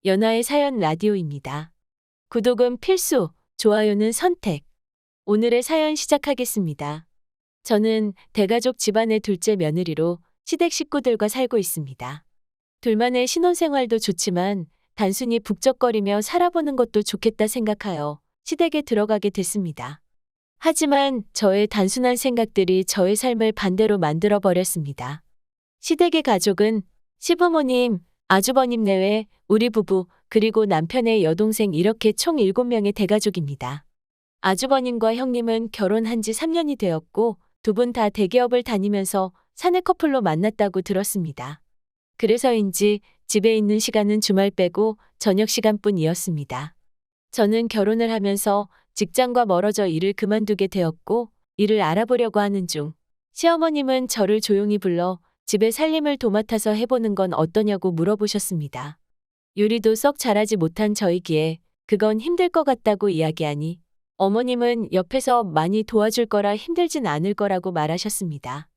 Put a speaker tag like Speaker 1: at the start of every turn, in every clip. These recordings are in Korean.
Speaker 1: 연하의 사연 라디오입니다. 구독은 필수, 좋아요는 선택. 오늘의 사연 시작하겠습니다. 저는 대가족 집안의 둘째 며느리로 시댁 식구들과 살고 있습니다. 둘만의 신혼생활도 좋지만 단순히 북적거리며 살아보는 것도 좋겠다 생각하여 시댁에 들어가게 됐습니다. 하지만 저의 단순한 생각들이 저의 삶을 반대로 만들어 버렸습니다. 시댁의 가족은 시부모님, 아주버님 내외 우리 부부 그리고 남편의 여동생 이렇게 총 7명의 대가족입니다. 아주버님과 형님은 결혼한 지 3년이 되었고 두 분 다 대기업을 다니면서 사내 커플로 만났다고 들었습니다. 그래서인지 집에 있는 시간은 주말 빼고 저녁 시간뿐이었습니다. 저는 결혼을 하면서 직장과 멀어져 일을 그만두게 되었고 일을 알아보려고 하는 중 시어머님은 저를 조용히 불러 집에 살림을 도맡아서 해보는 건 어떠냐고 물어보셨습니다. 요리도 썩 잘하지 못한 저이기에 그건 힘들 것 같다고 이야기하니 어머님은 옆에서 많이 도와줄 거라 힘들진 않을 거라고 말하셨습니다.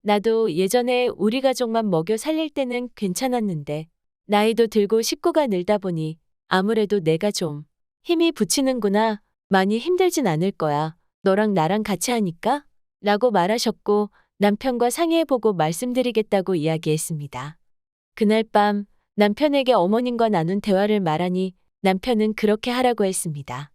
Speaker 1: 나도 예전에 우리 가족만 먹여 살릴 때는 괜찮았는데 나이도 들고 식구가 늘다 보니 아무래도 내가 좀 힘이 붙이는구나. 많이 힘들진 않을 거야. 너랑 나랑 같이 하니까? 라고 말하셨고 남편과 상의해보고 말씀드리겠다고 이야기했습니다. 그날 밤 남편에게 어머님과 나눈 대화를 말하니 남편은 그렇게 하라고 했습니다.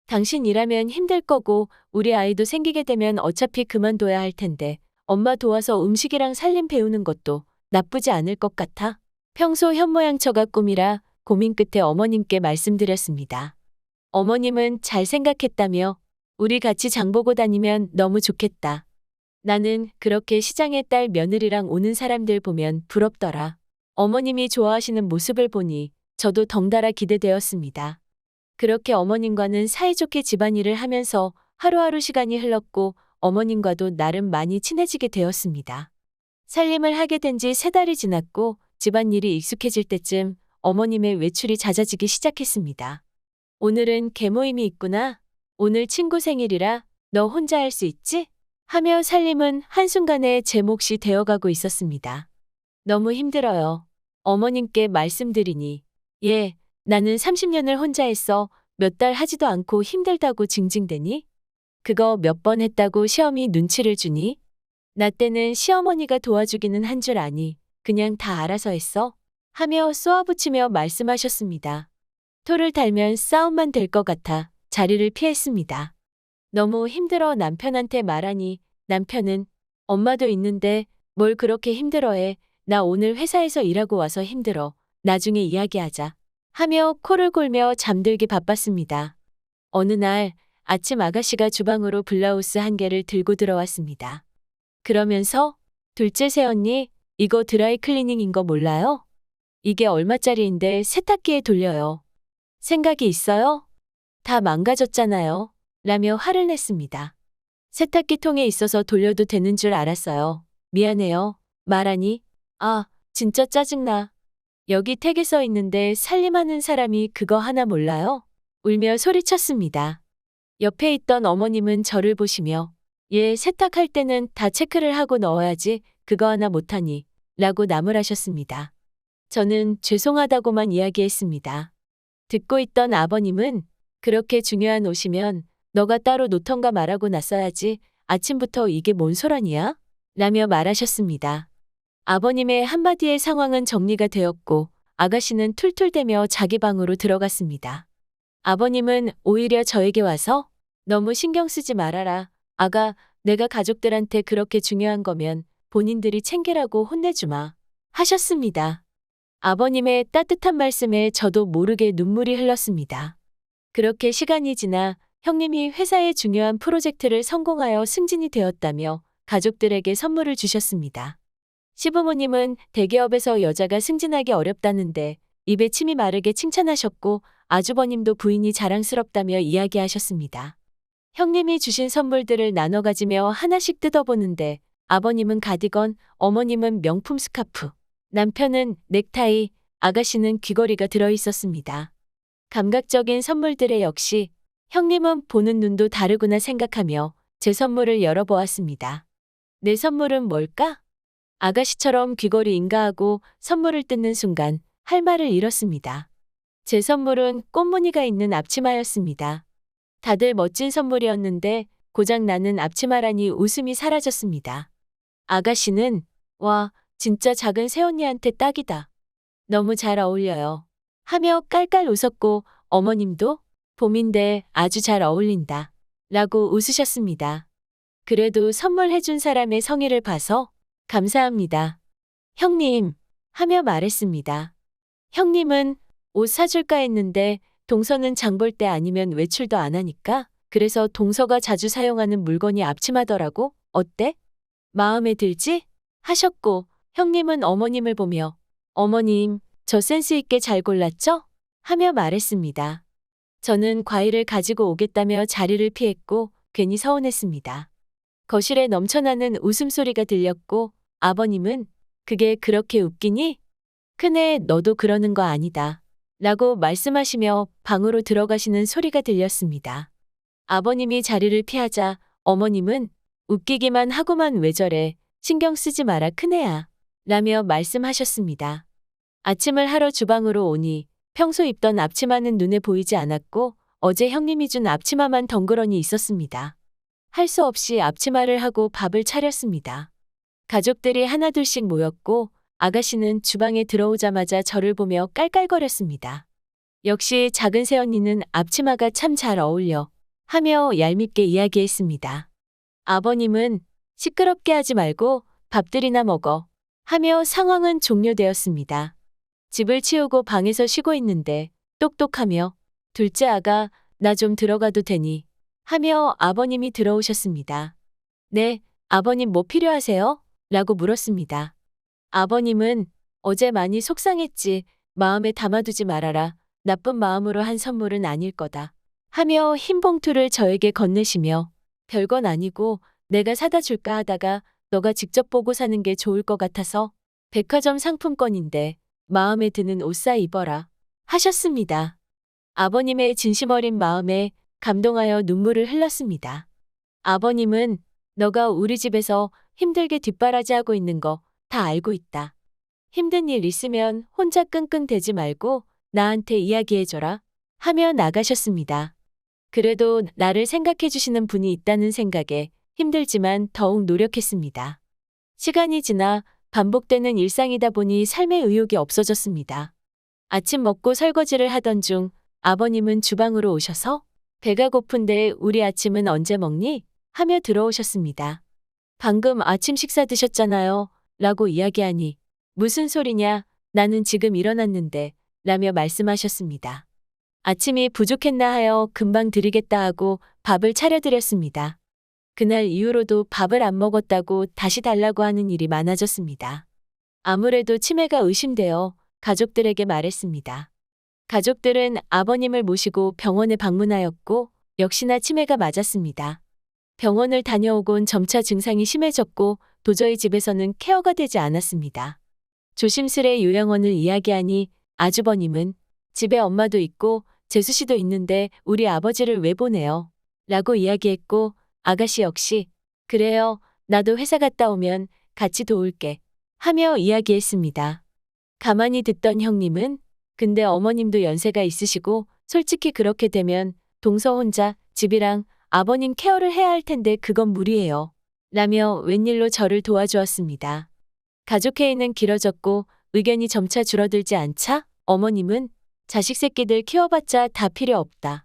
Speaker 1: 당신 일하면 힘들 거고 우리 아이도 생기게 되면 어차피 그만둬야 할 텐데 엄마 도와서 음식이랑 살림 배우는 것도 나쁘지 않을 것 같아. 평소 현모양처가 꿈이라 고민 끝에 어머님께 말씀드렸습니다. 어머님은 잘 생각했다며 우리 같이 장 보고 다니면 너무 좋겠다. 나는 그렇게 시장의 딸 며느리랑 오는 사람들 보면 부럽더라. 어머님이 좋아하시는 모습을 보니 저도 덩달아 기대되었습니다. 그렇게 어머님과는 사이좋게 집안일을 하면서 하루하루 시간이 흘렀고 어머님과도 나름 많이 친해지게 되었습니다. 살림을 하게 된 지 3달이 지났고 집안일이 익숙해질 때쯤 어머님의 외출이 잦아지기 시작했습니다. 오늘은 계모임이 있구나. 오늘 친구 생일이라 너 혼자 할 수 있지? 하며 살림은 한순간에 제 몫이 되어가고 있었습니다. 너무 힘들어요. 어머님께 말씀드리니 예, 나는 30년을 혼자 했어. 몇 달 하지도 않고 힘들다고 징징대니? 그거 몇 번 했다고 시어머니 눈치를 주니? 나 때는 시어머니가 도와주기는 한 줄 아니 그냥 다 알아서 했어? 하며 쏘아붙이며 말씀하셨습니다. 토를 달면 싸움만 될 것 같아 자리를 피했습니다. 너무 힘들어 남편한테 말하니 남편은 엄마도 있는데 뭘 그렇게 힘들어해. 나 오늘 회사에서 일하고 와서 힘들어. 나중에 이야기하자. 하며 코를 골며 잠들기 바빴습니다. 어느 날 아침 아가씨가 주방으로 블라우스 한 개를 들고 들어왔습니다. 그러면서 둘째 새언니 이거 드라이 클리닝인 거 몰라요? 이게 얼마짜리인데 세탁기에 돌려요. 생각이 있어요? 다 망가졌잖아요. 라며 화를 냈습니다. 세탁기 통에 있어서 돌려도 되는 줄 알았어요. 미안해요. 말하니 아, 진짜 짜증나. 여기 택에 써 있는데 살림하는 사람이 그거 하나 몰라요? 울며 소리쳤습니다. 옆에 있던 어머님은 저를 보시며 얘 세탁할 때는 다 체크를 하고 넣어야지 그거 하나 못하니 라고 나무라셨습니다. 저는 죄송하다고만 이야기했습니다. 듣고 있던 아버님은 그렇게 중요한 옷이면 너가 따로 놓던가 말하고 났어야지 아침부터 이게 뭔 소란이야? 라며 말하셨습니다. 아버님의 한마디의 상황은 정리가 되었고 아가씨는 툴툴대며 자기 방으로 들어갔습니다. 아버님은 오히려 저에게 와서 너무 신경 쓰지 말아라. 아가, 내가 가족들한테 그렇게 중요한 거면 본인들이 챙기라고 혼내주마. 하셨습니다. 아버님의 따뜻한 말씀에 저도 모르게 눈물이 흘렀습니다. 그렇게 시간이 지나 형님이 회사의 중요한 프로젝트를 성공하여 승진이 되었다며 가족들에게 선물을 주셨습니다. 시부모님은 대기업에서 여자가 승진하기 어렵다는데 입에 침이 마르게 칭찬하셨고 아주버님도 부인이 자랑스럽다며 이야기하셨습니다. 형님이 주신 선물들을 나눠 가지며 하나씩 뜯어보는데 아버님은 가디건, 어머님은 명품 스카프, 남편은 넥타이, 아가씨는 귀걸이가 들어있었습니다. 감각적인 선물들에 역시 형님은 보는 눈도 다르구나 생각하며 제 선물을 열어보았습니다. 내 선물은 뭘까? 아가씨처럼 귀걸이인가 하고 선물을 뜯는 순간 할 말을 잃었습니다. 제 선물은 꽃무늬가 있는 앞치마였습니다. 다들 멋진 선물이었는데 고장 나는 앞치마라니 웃음이 사라졌습니다. 아가씨는 와, 진짜 작은 새언니한테 딱이다. 너무 잘 어울려요. 하며 깔깔 웃었고 어머님도 봄인데 아주 잘 어울린다. 라고 웃으셨습니다. 그래도 선물해준 사람의 성의를 봐서 감사합니다. 형님, 하며 말했습니다. 형님은 옷 사줄까 했는데 동서는 장볼 때 아니면 외출도 안 하니까 그래서 동서가 자주 사용하는 물건이 앞치마더라고. 어때? 마음에 들지? 하셨고 형님은 어머님을 보며 어머님, 저 센스 있게 잘 골랐죠? 하며 말했습니다. 저는 과일을 가지고 오겠다며 자리를 피했고 괜히 서운했습니다. 거실에 넘쳐나는 웃음소리가 들렸고 아버님은 그게 그렇게 웃기니? 큰애 너도 그러는 거 아니다. 라고 말씀하시며 방으로 들어가시는 소리가 들렸습니다. 아버님이 자리를 피하자 어머님은 웃기기만 하고만 왜 저래 신경 쓰지 마라 큰애야 라며 말씀하셨습니다. 아침을 하러 주방으로 오니 평소 입던 앞치마는 눈에 보이지 않았고 어제 형님이 준 앞치마만 덩그러니 있었습니다. 할 수 없이 앞치마를 하고 밥을 차렸습니다. 가족들이 하나둘씩 모였고 아가씨는 주방에 들어오자마자 저를 보며 깔깔거렸습니다. 역시 작은 새언니는 앞치마가 참 잘 어울려 하며 얄밉게 이야기했습니다. 아버님은 시끄럽게 하지 말고 밥들이나 먹어 하며 상황은 종료되었습니다. 집을 치우고 방에서 쉬고 있는데 똑똑하며 둘째 아가 나 좀 들어가도 되니 하며 아버님이 들어오셨습니다. 네, 아버님 뭐 필요하세요? 라고 물었습니다. 아버님은 어제 많이 속상했지. 마음에 담아두지 말아라. 나쁜 마음으로 한 선물은 아닐 거다. 하며 흰 봉투를 저에게 건네시며 별건 아니고 내가 사다 줄까 하다가 너가 직접 보고 사는 게 좋을 것 같아서 백화점 상품권인데 마음에 드는 옷 사 입어라. 하셨습니다. 아버님의 진심 어린 마음에 감동하여 눈물을 흘렸습니다. 아버님은 너가 우리 집에서 힘들게 뒷바라지하고 있는 거 다 알고 있다. 힘든 일 있으면 혼자 끙끙대지 말고 나한테 이야기해줘라. 하며 나가셨습니다. 그래도 나를 생각해 주시는 분이 있다는 생각에 힘들지만 더욱 노력했습니다. 시간이 지나 반복되는 일상이다 보니 삶의 의욕이 없어졌습니다. 아침 먹고 설거지를 하던 중 아버님은 주방으로 오셔서 배가 고픈데 우리 아침은 언제 먹니? 하며 들어오셨습니다. 방금 아침 식사 드셨잖아요. 라고 이야기하니 무슨 소리냐? 나는 지금 일어났는데 라며 말씀하셨습니다. 아침이 부족했나 하여 금방 드리겠다 하고 밥을 차려드렸습니다. 그날 이후로도 밥을 안 먹었다고 다시 달라고 하는 일이 많아졌습니다. 아무래도 치매가 의심되어 가족들에게 말했습니다. 가족들은 아버님을 모시고 병원에 방문하였고 역시나 치매가 맞았습니다. 병원을 다녀오곤 점차 증상이 심해졌고 도저히 집에서는 케어가 되지 않았습니다. 조심스레 요양원을 이야기하니 아주버님은 집에 엄마도 있고 재수 씨도 있는데 우리 아버지를 왜 보내요? 라고 이야기했고 아가씨 역시 그래요. 나도 회사 갔다 오면 같이 도울게 하며 이야기했습니다. 가만히 듣던 형님은 근데 어머님도 연세가 있으시고 솔직히 그렇게 되면 동서 혼자 집이랑 아버님 케어를 해야 할 텐데 그건 무리예요. 라며 웬일로 저를 도와주었습니다. 가족 회의는 길어졌고 의견이 점차 줄어들지 않자 어머님은 자식 새끼들 키워봤자 다 필요 없다.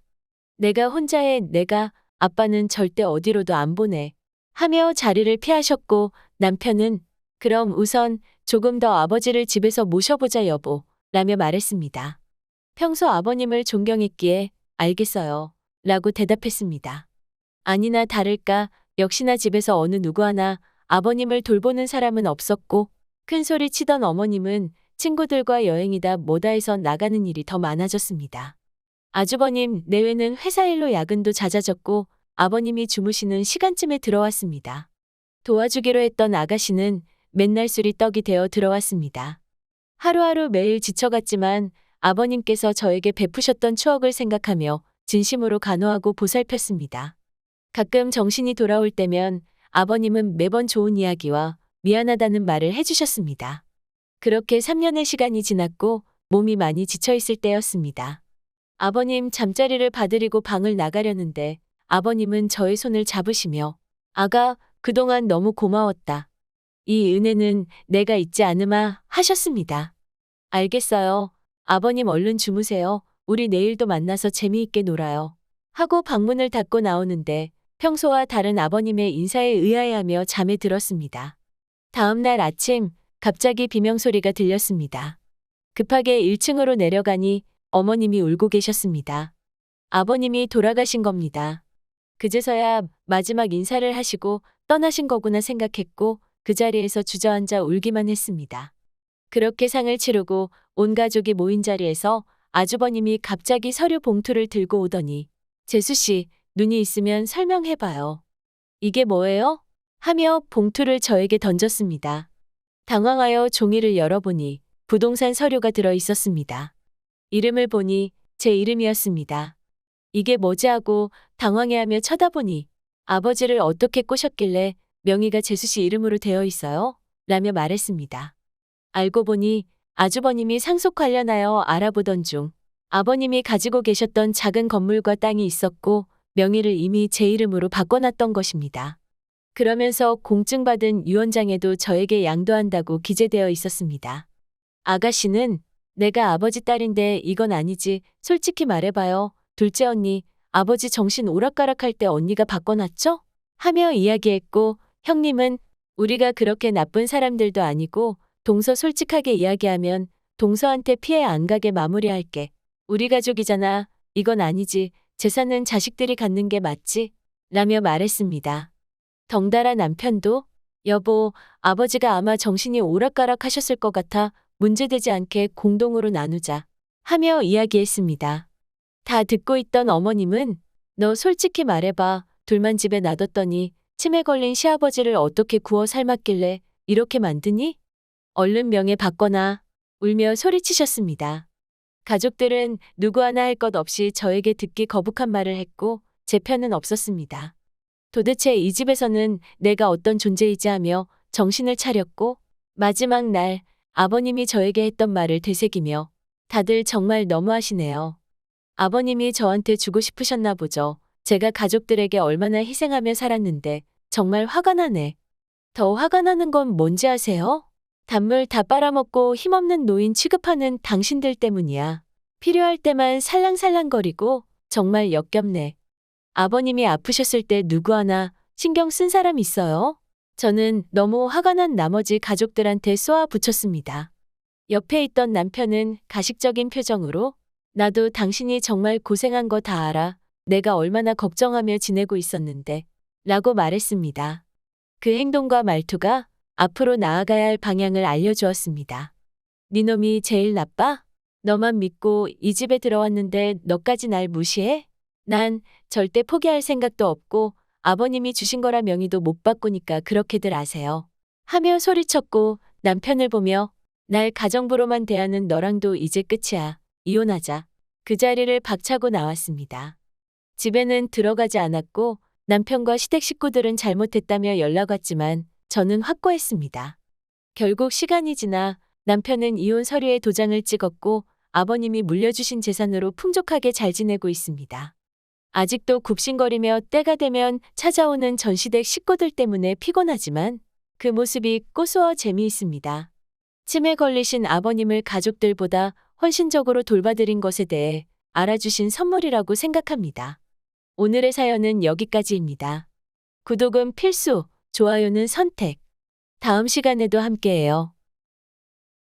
Speaker 1: 내가 혼자 해. 내가 아빠는 절대 어디로도 안 보내. 하며 자리를 피하셨고 남편은 그럼 우선 조금 더 아버지를 집에서 모셔보자 여보. 라며 말했습니다. 평소 아버님을 존경했기에 알겠어요. 라고 대답했습니다. 아니나 다를까 역시나 집에서 어느 누구 하나 아버님을 돌보는 사람은 없었고 큰 소리 치던 어머님은 친구들과 여행이다 뭐다 해서 나가는 일이 더 많아졌습니다. 아주버님 내외는 회사 일로 야근도 잦아졌고 아버님이 주무시는 시간쯤에 들어왔습니다. 도와주기로 했던 아가씨는 맨날 술이 떡이 되어 들어왔습니다. 하루하루 매일 지쳐갔지만 아버님께서 저에게 베푸셨던 추억을 생각하며 진심으로 간호하고 보살폈습니다. 가끔 정신이 돌아올 때면 아버님은 매번 좋은 이야기와 미안하다는 말을 해주셨습니다. 그렇게 3년의 시간이 지났고 몸이 많이 지쳐 있을 때였습니다. 아버님 잠자리를 봐드리고 방을 나가려는데 아버님은 저의 손을 잡으시며 아가, 그동안 너무 고마웠다. 이 은혜는 내가 잊지 않으마 하셨습니다. 알겠어요. 아버님 얼른 주무세요. 우리 내일도 만나서 재미있게 놀아요. 하고 방문을 닫고 나오는데 평소와 다른 아버님의 인사에 의아해하며 잠에 들었습니다. 다음 날 아침 갑자기 비명소리가 들렸습니다. 급하게 1층으로 내려가니 어머님이 울고 계셨습니다. 아버님이 돌아가신 겁니다. 그제서야 마지막 인사를 하시고 떠나신 거구나 생각했고 그 자리에서 주저앉아 울기만 했습니다. 그렇게 상을 치르고 온 가족이 모인 자리에서 아주버님이 갑자기 서류 봉투를 들고 오더니 재수 씨, 눈이 있으면 설명해봐요. 이게 뭐예요? 하며 봉투를 저에게 던졌습니다. 당황하여 종이를 열어보니 부동산 서류가 들어 있었습니다. 이름을 보니 제 이름이었습니다. 이게 뭐지 하고 당황해하며 쳐다보니 아버지를 어떻게 꼬셨길래 명의가 재수 씨 이름으로 되어 있어요? 라며 말했습니다. 알고 보니 아주버님이 상속 관련하여 알아보던 중 아버님이 가지고 계셨던 작은 건물과 땅이 있었고 명의를 이미 제 이름으로 바꿔놨던 것입니다. 그러면서 공증받은 유언장에도 저에게 양도한다고 기재되어 있었습니다. 아가씨는 내가 아버지 딸인데 이건 아니지. 솔직히 말해봐요. 둘째 언니, 아버지 정신 오락가락할 때 언니가 바꿔놨죠? 하며 이야기했고 형님은 우리가 그렇게 나쁜 사람들도 아니고 동서 솔직하게 이야기하면 동서한테 피해 안 가게 마무리할게. 우리 가족이잖아. 이건 아니지. 재산은 자식들이 갖는 게 맞지? 라며 말했습니다. 덩달아 남편도 여보, 아버지가 아마 정신이 오락가락 하셨을 것 같아 문제되지 않게 공동으로 나누자 하며 이야기했습니다. 다 듣고 있던 어머님은 너 솔직히 말해봐. 둘만 집에 놔뒀더니 치매 걸린 시아버지를 어떻게 구워 삶았길래 이렇게 만드니? 얼른 명예 바꿔놔. 울며 소리치셨습니다. 가족들은 누구 하나 할 것 없이 저에게 듣기 거북한 말을 했고 제 편은 없었습니다. 도대체 이 집에서는 내가 어떤 존재이지 하며 정신을 차렸고 마지막 날 아버님이 저에게 했던 말을 되새기며 다들 정말 너무하시네요. 아버님이 저한테 주고 싶으셨나 보죠. 제가 가족들에게 얼마나 희생하며 살았는데 정말 화가 나네. 더 화가 나는 건 뭔지 아세요? 단물 다 빨아먹고 힘없는 노인 취급하는 당신들 때문이야. 필요할 때만 살랑살랑거리고 정말 역겹네. 아버님이 아프셨을 때 누구 하나 신경 쓴 사람 있어요? 저는 너무 화가 난 나머지 가족들한테 쏘아 붙였습니다. 옆에 있던 남편은 가식적인 표정으로 나도 당신이 정말 고생한 거 다 알아. 내가 얼마나 걱정하며 지내고 있었는데 라고 말했습니다. 그 행동과 말투가 앞으로 나아가야 할 방향을 알려주었습니다. 니놈이 제일 나빠? 너만 믿고 이 집에 들어왔는데 너까지 날 무시해? 난 절대 포기할 생각도 없고 아버님이 주신 거라 명의도 못 바꾸니까 그렇게들 아세요. 하며 소리쳤고 남편을 보며 날 가정부로만 대하는 너랑도 이제 끝이야. 이혼하자. 그 자리를 박차고 나왔습니다. 집에는 들어가지 않았고 남편과 시댁 식구들은 잘못했다며 연락 왔지만 저는 확고했습니다. 결국 시간이 지나 남편은 이혼 서류에 도장을 찍었고 아버님이 물려주신 재산으로 풍족하게 잘 지내고 있습니다. 아직도 굽신거리며 때가 되면 찾아오는 전 시댁 식구들 때문에 피곤하지만 그 모습이 고소하 재미있습니다. 치매 걸리신 아버님을 가족들보다 헌신적으로 돌봐드린 것에 대해 알아주신 선물이라고 생각합니다. 오늘의 사연은 여기까지입니다. 구독은 필수, 좋아요는 선택. 다음 시간에도 함께해요.